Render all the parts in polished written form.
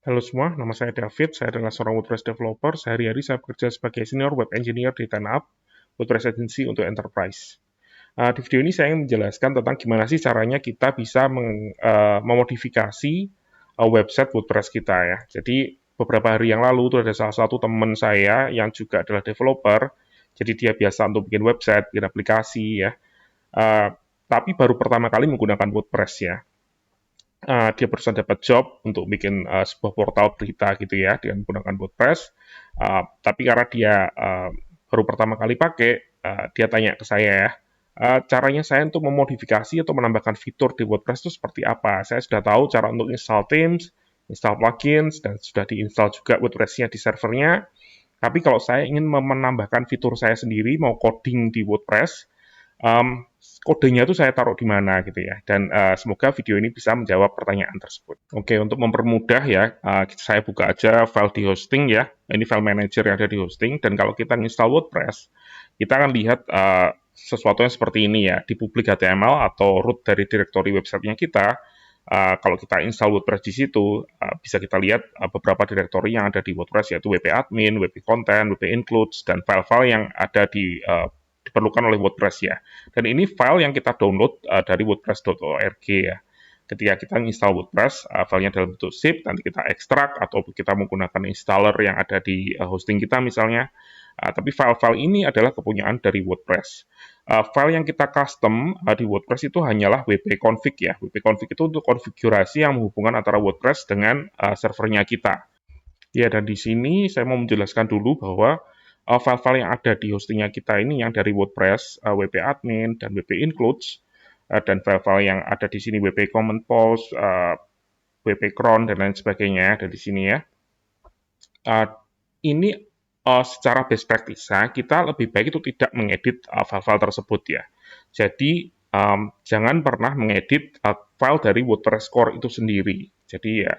Halo semua, nama saya David. Saya adalah seorang WordPress developer. Sehari-hari saya bekerja sebagai senior web engineer di 10up, WordPress agency untuk enterprise. Di video ini saya ingin menjelaskan tentang gimana sih caranya kita bisa memodifikasi website WordPress kita ya. Jadi beberapa hari yang lalu itu ada salah satu teman saya yang juga adalah developer. Jadi dia biasa untuk bikin website, bikin aplikasi ya. Uh, tapi baru pertama kali menggunakan WordPress ya. Dia barusan dapat job untuk bikin sebuah portal berita gitu ya dengan menggunakan WordPress. Tapi karena dia baru pertama kali pakai, dia tanya ke saya ya, caranya saya untuk memodifikasi atau menambahkan fitur di WordPress itu seperti apa? Saya sudah tahu cara untuk install themes, install plugins, dan sudah diinstal juga WordPress-nya di servernya. Tapi kalau saya ingin menambahkan fitur saya sendiri, mau coding di WordPress, um, kodenya itu saya taruh di mana gitu ya. Dan semoga video ini bisa menjawab pertanyaan tersebut. Oke, untuk mempermudah ya, saya buka aja file di hosting ya. Ini file manager yang ada di hosting. Dan kalau kita install WordPress, kita akan lihat sesuatu yang seperti ini ya. Di public HTML atau root dari direktori websitenya kita, kalau kita install WordPress di situ, bisa kita lihat beberapa direktori yang ada di WordPress, yaitu WP Admin, WP Content, WP Includes, dan file-file yang ada diperlukan oleh WordPress ya. Dan ini file yang kita download dari wordpress.org ya. Ketika kita install WordPress, filenya dalam bentuk zip, nanti kita ekstrak atau kita menggunakan installer yang ada di hosting kita misalnya. Tapi file-file ini adalah kepunyaan dari WordPress. File yang kita custom di WordPress itu hanyalah WP config ya. WP config itu untuk konfigurasi yang menghubungkan antara WordPress dengan servernya kita. Ya, dan di sini saya mau menjelaskan dulu bahwa file-file yang ada di hostingnya kita ini yang dari WordPress, WP admin, dan WP includes, dan file-file yang ada di sini WP comment post, WP cron, dan lain sebagainya ada di sini ya. Uh, ini secara best practice kita lebih baik itu tidak mengedit file-file tersebut ya. Jadi jangan pernah mengedit file dari WordPress core itu sendiri. Jadi ya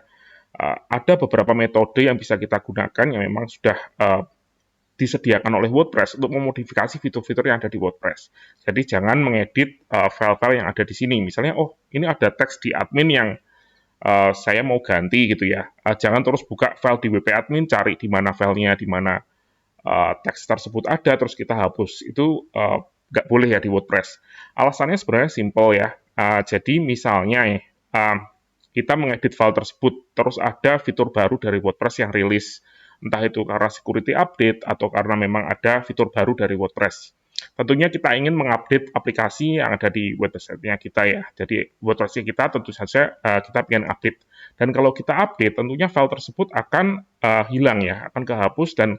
ada beberapa metode yang bisa kita gunakan yang memang sudah disediakan oleh WordPress untuk memodifikasi fitur-fitur yang ada di WordPress. Jadi jangan mengedit file-file yang ada di sini. Misalnya, oh ini ada teks di admin yang saya mau ganti gitu ya. Jangan terus buka file di WP admin, cari di mana filenya, di mana teks tersebut ada, terus kita hapus. Itu nggak boleh ya di WordPress. Alasannya sebenarnya simple ya. Jadi misalnya kita mengedit file tersebut, terus ada fitur baru dari WordPress yang rilis. Entah itu karena security update atau karena memang ada fitur baru dari WordPress. Tentunya kita ingin mengupdate aplikasi yang ada di website-nya kita ya. Jadi WordPress-nya kita tentu saja kita ingin update. Dan kalau kita update, tentunya file tersebut akan hilang ya, akan kehapus dan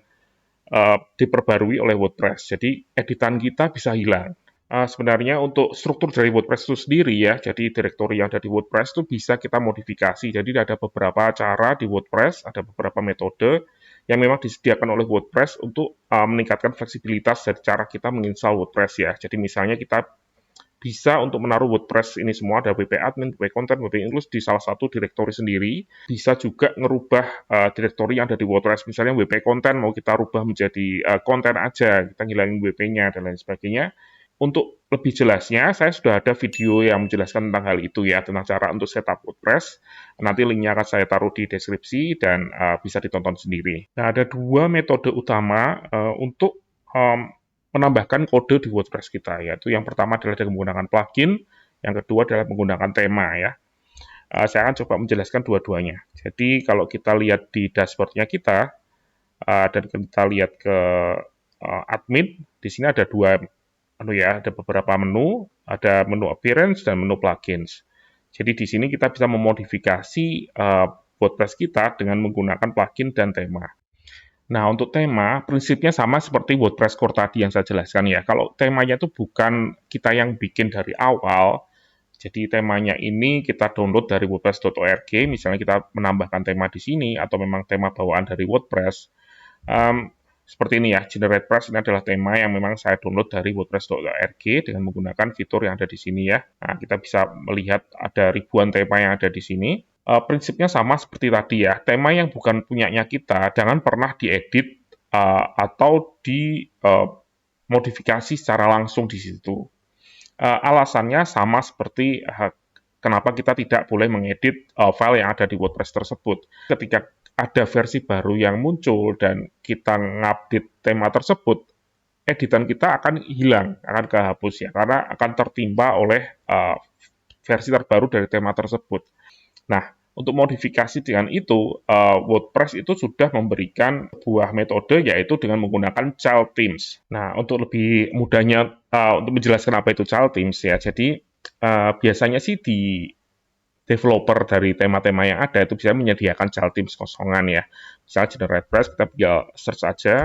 diperbarui oleh WordPress. Jadi editan kita bisa hilang. Sebenarnya untuk struktur dari WordPress itu sendiri ya, jadi direktori yang ada di WordPress itu bisa kita modifikasi. Jadi ada beberapa cara di WordPress, ada beberapa metode yang memang disediakan oleh WordPress untuk meningkatkan fleksibilitas dari cara kita menginstal WordPress ya. Jadi misalnya kita bisa untuk menaruh WordPress ini semua, ada WP admin, WP content, WP include di salah satu direktori sendiri. Bisa juga ngerubah direktori yang ada di WordPress, misalnya WP content mau kita rubah menjadi konten aja, kita ngilangin WP-nya dan lain sebagainya. Untuk lebih jelasnya, saya sudah ada video yang menjelaskan tentang hal itu ya, tentang cara untuk setup WordPress. Nanti linknya akan saya taruh di deskripsi dan bisa ditonton sendiri. Nah, ada dua metode utama untuk menambahkan kode di WordPress kita, yaitu yang pertama adalah dengan menggunakan plugin, yang kedua adalah menggunakan tema ya. Saya akan coba menjelaskan dua-duanya. Jadi kalau kita lihat di dashboard-nya kita, dan kita lihat ke admin, di sini ada ada beberapa menu, ada menu appearance dan menu plugins. Jadi di sini kita bisa memodifikasi WordPress kita dengan menggunakan plugin dan tema. Nah, untuk tema, prinsipnya sama seperti WordPress core tadi yang saya jelaskan ya. Kalau temanya itu bukan kita yang bikin dari awal, jadi temanya ini kita download dari wordpress.org, misalnya kita menambahkan tema di sini, atau memang tema bawaan dari WordPress. Um, Seperti ini ya, GeneratePress ini adalah tema yang memang saya download dari wordpress.org dengan menggunakan fitur yang ada di sini ya. Nah, kita bisa melihat ada ribuan tema yang ada di sini. Prinsipnya sama seperti tadi ya, tema yang bukan punyanya kita, jangan pernah diedit atau dimodifikasi secara langsung di situ. Alasannya sama seperti kenapa kita tidak boleh mengedit file yang ada di WordPress tersebut. Ketika ada versi baru yang muncul dan kita ngupdate tema tersebut, editan kita akan hilang, akan kehapus ya, karena akan tertimpa oleh versi terbaru dari tema tersebut. Nah, untuk modifikasi dengan itu, WordPress itu sudah memberikan sebuah metode yaitu dengan menggunakan child themes. Nah, untuk lebih mudahnya untuk menjelaskan apa itu child themes ya, jadi biasanya sih di developer dari tema-tema yang ada itu bisa menyediakan child themes kosongan ya. Misalnya Generate Press, kita tinggal search aja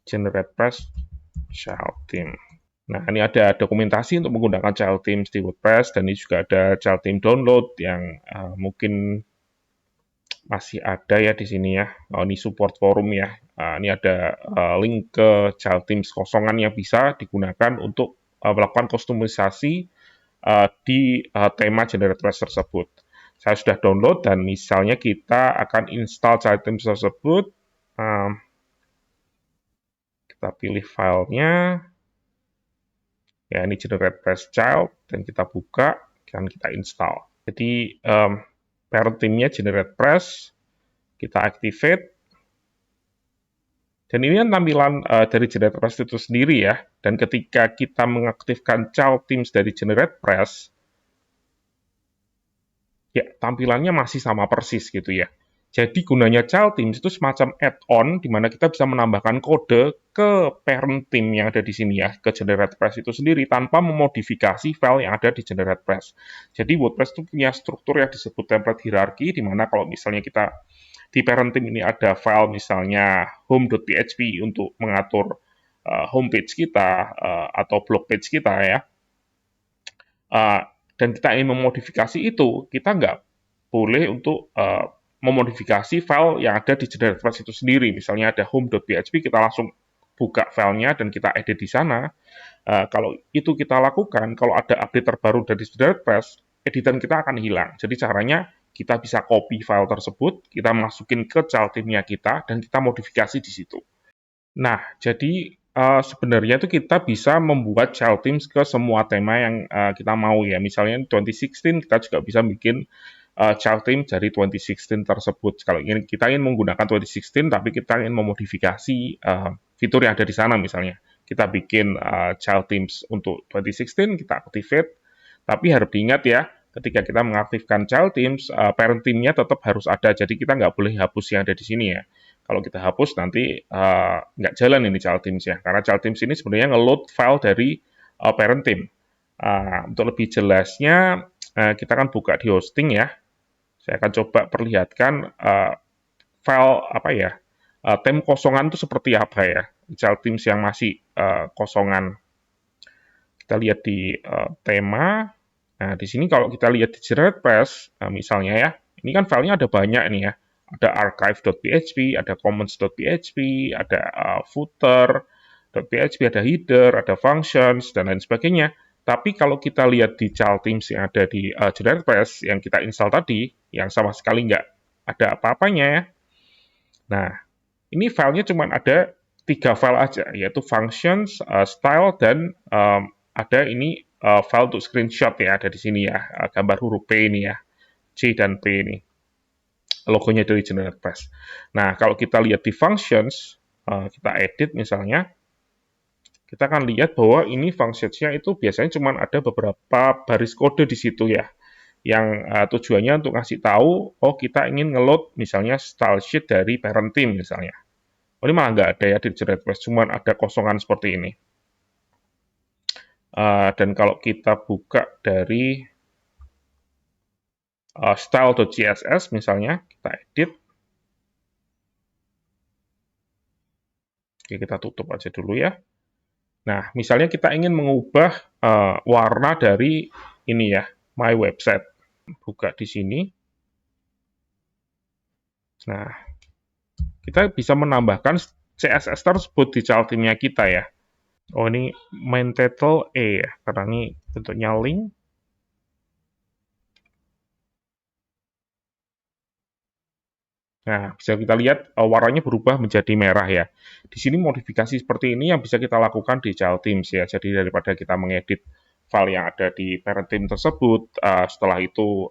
Generate Press child theme. Nah, ini ada dokumentasi untuk menggunakan child themes di WordPress, dan ini juga ada child theme download yang mungkin masih ada ya di sini ya. Ini support forum ya. Ini ada link ke child themes kosongan yang bisa digunakan untuk melakukan kustomisasi di tema Generate Press tersebut. Saya sudah download dan misalnya kita akan install child themes tersebut. Kita pilih filenya. Ya, ini Generate Press Child, dan kita buka, dan kita install. Jadi, parent theme-nya Generate Press, kita activate, dan ini kan tampilan dari Generate Press itu sendiri ya, dan ketika kita mengaktifkan child themes dari Generate Press, ya tampilannya masih sama persis gitu ya. Jadi gunanya child themes itu semacam add-on di mana kita bisa menambahkan kode ke parent theme yang ada di sini ya, ke Generate Press itu sendiri tanpa memodifikasi file yang ada di Generate Press. Jadi WordPress itu punya struktur yang disebut template hierarchy, di mana kalau misalnya kita di parent theme ini ada file misalnya home.php untuk mengatur homepage kita atau blog page kita ya, dan kita ingin memodifikasi itu, kita nggak boleh untuk memodifikasi file yang ada di Generate Press itu sendiri. Misalnya ada home.php, kita langsung buka filenya dan kita edit di sana. Kalau itu kita lakukan, kalau ada update terbaru dari Generate Press, editan kita akan hilang. Jadi caranya kita bisa copy file tersebut, kita masukin ke child theme-nya kita, dan kita modifikasi di situ. Nah, jadi sebenarnya itu kita bisa membuat child themes ke semua tema yang kita mau ya. Misalnya 2016 kita juga bisa bikin child theme dari 2016 tersebut. Kalau kita ingin menggunakan 2016 tapi kita ingin memodifikasi fitur yang ada di sana misalnya. Kita bikin child themes untuk 2016, kita activate. Tapi harus diingat ya, ketika kita mengaktifkan child themes, parent theme-nya tetap harus ada. Jadi kita nggak boleh hapus yang ada di sini ya. Kalau kita hapus nanti nggak jalan ini child themes ya, karena child themes ini sebenarnya nge-load file dari parent theme. Untuk lebih jelasnya, kita akan buka di hosting ya. Saya akan coba perlihatkan file apa ya, theme kosongan itu seperti apa ya, child themes yang masih kosongan. Kita lihat di tema. Nah, di sini kalau kita lihat di Generate Press, misalnya ya, ini kan filenya ada banyak nih ya. Ada archive.php, ada comments.php, ada footer.php, ada header, ada functions, dan lain sebagainya. Tapi kalau kita lihat di child themes yang ada di Generate Press yang kita install tadi, yang sama sekali nggak ada apa-apanya ya. Nah, ini filenya cuma ada 3 file aja, yaitu functions, style, dan ada ini file untuk screenshot ya, ada di sini ya, gambar huruf P ini ya, C dan P ini. Logonya dari Generate Press. Nah, kalau kita lihat di functions, kita edit misalnya, kita akan lihat bahwa ini functions-nya itu biasanya cuma ada beberapa baris kode di situ ya, yang tujuannya untuk ngasih tahu, oh kita ingin nge-load misalnya style sheet dari parent theme misalnya. Oh, ini malah nggak ada ya di Generate Press, cuma ada kosongan seperti ini. Dan kalau kita buka dari style.css misalnya, kita edit. Oke, kita tutup aja dulu ya. Nah, misalnya kita ingin mengubah warna dari ini ya, my website. Buka di sini. Nah, kita bisa menambahkan CSS tersebut di child theme-nya kita ya. Oh, ini main title E ya, karena ini bentuknya link. Nah, bisa kita lihat warnanya berubah menjadi merah ya. Di sini modifikasi seperti ini yang bisa kita lakukan di child themes ya. Jadi daripada kita mengedit file yang ada di parent team tersebut. Setelah itu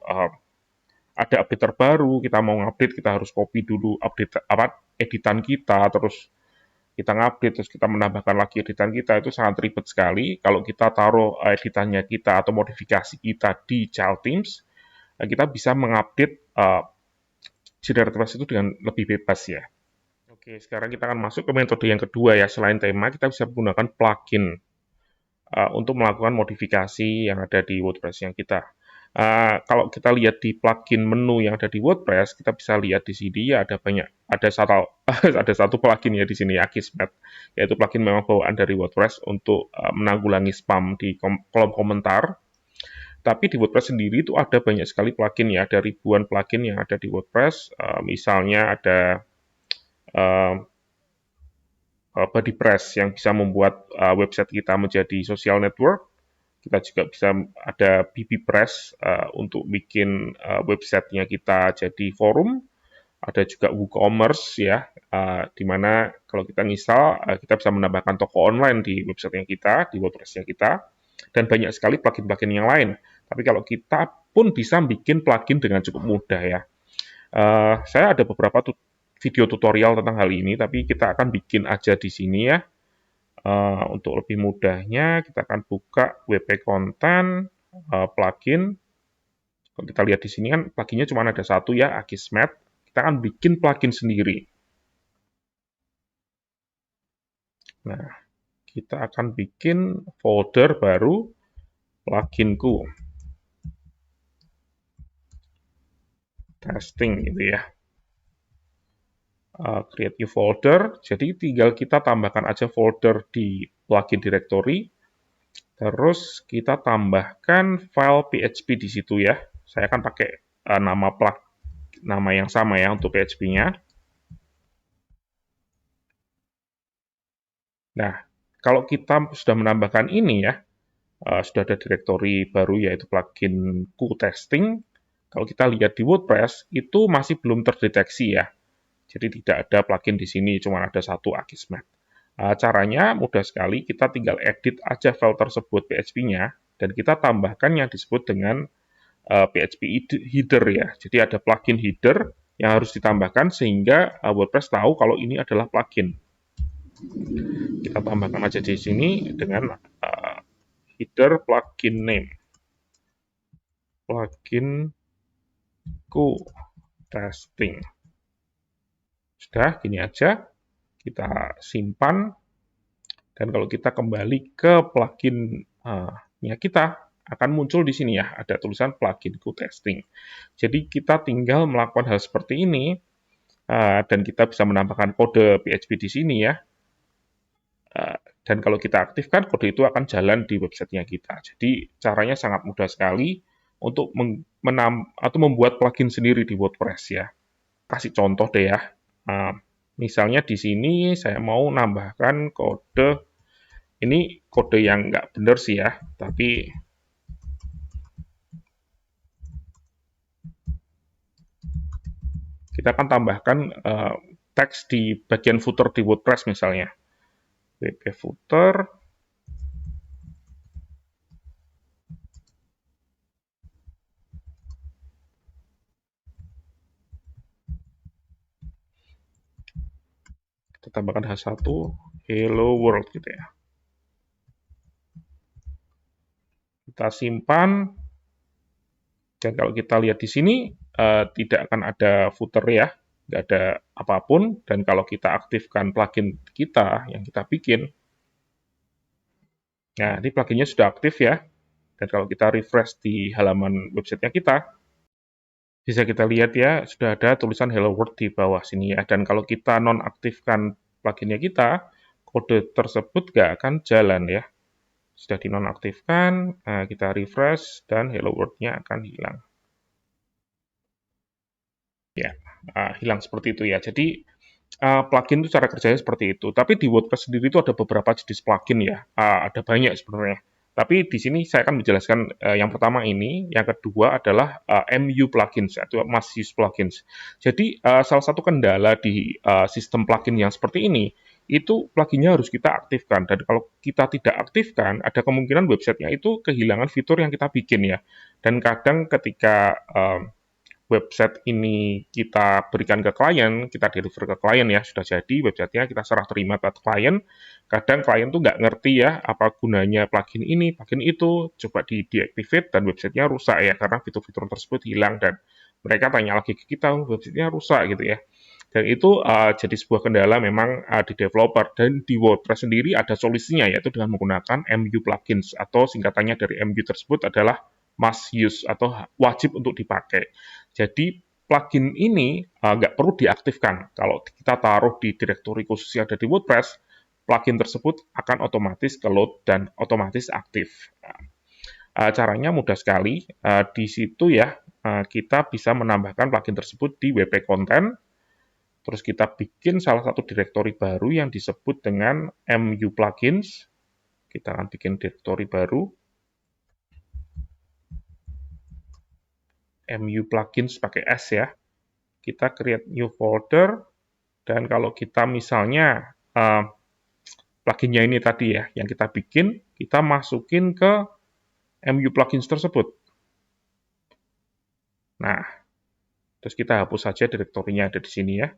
ada update terbaru, kita mau ngupdate, kita harus copy dulu update editan kita, terus kita ngupdate, terus kita menambahkan lagi editan kita, itu sangat ribet sekali. Kalau kita taruh editannya kita atau modifikasi kita di child teams, kita bisa mengupdate Jira Retrofit itu dengan lebih bebas ya. Oke, sekarang kita akan masuk ke metode yang kedua ya. Selain tema, kita bisa menggunakan plugin untuk melakukan modifikasi yang ada di WordPress yang kita. Kalau kita lihat di plugin menu yang ada di WordPress, kita bisa lihat di sini ya ada satu ada satu plugin ya di sini Akismet, yaitu plugin memang bawaan dari WordPress untuk menanggulangi spam di kolom komentar. Tapi di WordPress sendiri itu ada banyak sekali plugin ya, ada ribuan plugin yang ada di WordPress. Misalnya ada BuddyPress yang bisa membuat website kita menjadi social network. Kita juga bisa ada BBPress untuk bikin websitenya kita jadi forum. Ada juga WooCommerce ya, di mana kalau kita install, kita bisa menambahkan toko online di websitenya kita, di WordPress-nya kita, dan banyak sekali plugin-plugin yang lain. Tapi kalau kita pun bisa bikin plugin dengan cukup mudah ya. Saya ada beberapa video tutorial tentang hal ini, tapi kita akan bikin aja di sini ya. Untuk lebih mudahnya, kita akan buka WP Content, plugin. Kalau kita lihat di sini kan pluginnya cuma ada satu ya, Akismet. Kita akan bikin plugin sendiri. Nah, kita akan bikin folder baru, pluginku. Testing gitu ya. Create new folder, jadi tinggal kita tambahkan aja folder di plugin directory, terus kita tambahkan file PHP di situ ya. Saya akan pakai nama yang sama ya untuk PHP-nya. Nah, kalau kita sudah menambahkan ini ya, sudah ada directory baru yaitu plugin QTesting. Kalau kita lihat di WordPress, itu masih belum terdeteksi ya. Jadi tidak ada plugin di sini, cuma ada satu Akismet. Caranya mudah sekali, kita tinggal edit aja file tersebut PHP-nya, dan kita tambahkan yang disebut dengan PHP header ya. Jadi ada plugin header yang harus ditambahkan sehingga WordPress tahu kalau ini adalah plugin. Kita tambahkan aja di sini dengan header plugin name. Plugin QTesting. Sudah, gini aja. Kita simpan. Dan kalau kita kembali ke plugin-nya kita, akan muncul di sini ya, ada tulisan plugin QTesting. Jadi kita tinggal melakukan hal seperti ini, dan kita bisa menambahkan kode PHP di sini ya. Dan kalau kita aktifkan, kode itu akan jalan di websitenya kita. Jadi caranya sangat mudah sekali untuk membuat plugin sendiri di WordPress ya. Kasih contoh deh ya. Misalnya di sini saya mau nambahkan kode, ini kode yang nggak benar sih ya, tapi kita akan tambahkan teks di bagian footer di WordPress misalnya. WP footer. Kita tambahkan H1, hello world gitu ya. Kita simpan, dan kalau kita lihat di sini, tidak akan ada footer ya, nggak ada apapun, dan kalau kita aktifkan plugin kita yang kita bikin, nah ini pluginnya sudah aktif ya, dan kalau kita refresh di halaman websitenya kita, bisa kita lihat ya, sudah ada tulisan hello world di bawah sini ya, dan kalau kita nonaktifkan pluginnya kita, kode tersebut nggak akan jalan ya. Sudah dinonaktifkan, kita refresh, dan hello world-nya akan hilang. Ya, hilang seperti itu ya. Jadi, plugin itu cara kerjanya seperti itu. Tapi di WordPress sendiri itu ada beberapa jenis plugin ya. Ada banyak sebenarnya. Tapi di sini saya akan menjelaskan yang pertama ini, yang kedua adalah MU plugins atau must use plugins. Jadi salah satu kendala di sistem plugin yang seperti ini itu pluginnya harus kita aktifkan. Dan kalau kita tidak aktifkan, ada kemungkinan websitenya itu kehilangan fitur yang kita bikin ya. Dan kadang ketika website ini kita berikan ke klien, kita deliver ke klien ya, sudah jadi websitenya kita serah terima ke klien, kadang klien tuh nggak ngerti ya apa gunanya plugin ini, plugin itu, coba di-deactivate dan websitenya rusak ya, karena fitur-fitur tersebut hilang dan mereka tanya lagi ke kita, websitenya rusak gitu ya. Dan itu jadi sebuah kendala memang di developer. Dan di WordPress sendiri ada solusinya, yaitu dengan menggunakan MU plugins, atau singkatannya dari MU tersebut adalah must use, atau wajib untuk dipakai. Jadi plugin ini nggak perlu diaktifkan. Kalau kita taruh di direktori khusus yang ada di WordPress, plugin tersebut akan otomatis ke-load dan otomatis aktif. Caranya mudah sekali. Di situ ya, kita bisa menambahkan plugin tersebut di WP Content. Terus kita bikin salah satu direktori baru yang disebut dengan MU Plugins. Kita akan bikin direktori baru. MU Plugins pakai S ya. Kita create new folder. Dan kalau kita misalnya pluginnya ini tadi ya, yang kita bikin, kita masukin ke MU Plugins tersebut. Nah, terus kita hapus saja direktorinya ada di sini ya.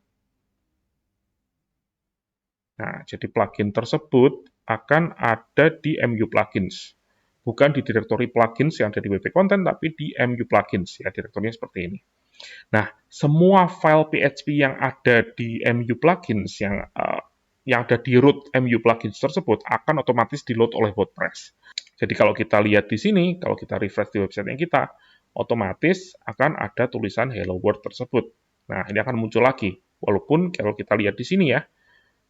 Nah, jadi plugin tersebut akan ada di MU Plugins. Bukan di direktori plugins yang ada di WP Content, tapi di MU Plugins. Ya, direktorinya seperti ini. Nah, semua file PHP yang ada di MU Plugins, yang ada di root MU Plugins tersebut, akan otomatis di-load oleh WordPress. Jadi kalau kita lihat di sini, kalau kita refresh di website yang kita, otomatis akan ada tulisan Hello World tersebut. Nah, ini akan muncul lagi. Walaupun kalau kita lihat di sini ya,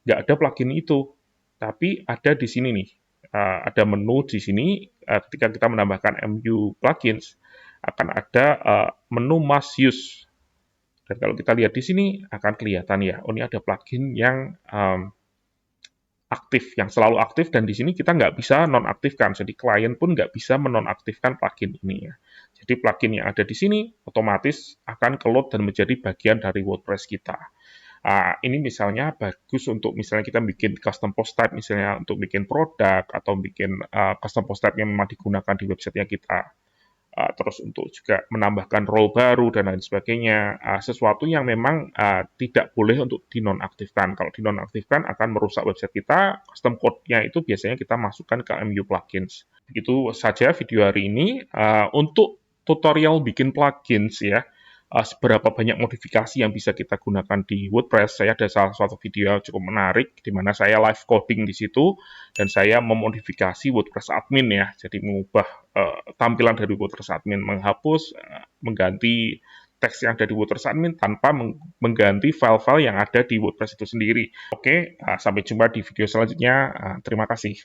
nggak ada plugin itu, tapi ada di sini nih. Ada menu di sini, ketika kita menambahkan MU plugins, akan ada menu must use. Dan kalau kita lihat di sini, akan kelihatan ya, oh ini ada plugin yang aktif, yang selalu aktif, dan di sini kita nggak bisa nonaktifkan. Jadi klien pun nggak bisa menonaktifkan plugin ini ya. Jadi plugin yang ada di sini otomatis akan ke-load dan menjadi bagian dari WordPress kita. Ini misalnya bagus untuk misalnya kita bikin custom post type, misalnya untuk bikin produk atau bikin custom post type yang memang digunakan di websitenya kita. Terus untuk juga menambahkan role baru dan lain sebagainya, sesuatu yang memang tidak boleh untuk dinonaktifkan. Kalau dinonaktifkan akan merusak website kita, custom code-nya itu biasanya kita masukkan ke MU Plugins. Begitu saja video hari ini. Untuk tutorial bikin plugins ya, seberapa banyak modifikasi yang bisa kita gunakan di WordPress. Saya ada salah satu video yang cukup menarik, di mana saya live coding di situ, dan saya memodifikasi WordPress admin ya, jadi mengubah tampilan dari WordPress admin, menghapus, mengganti teks yang ada di WordPress admin tanpa mengganti file-file yang ada di WordPress itu sendiri. Oke, sampai jumpa di video selanjutnya. Terima kasih.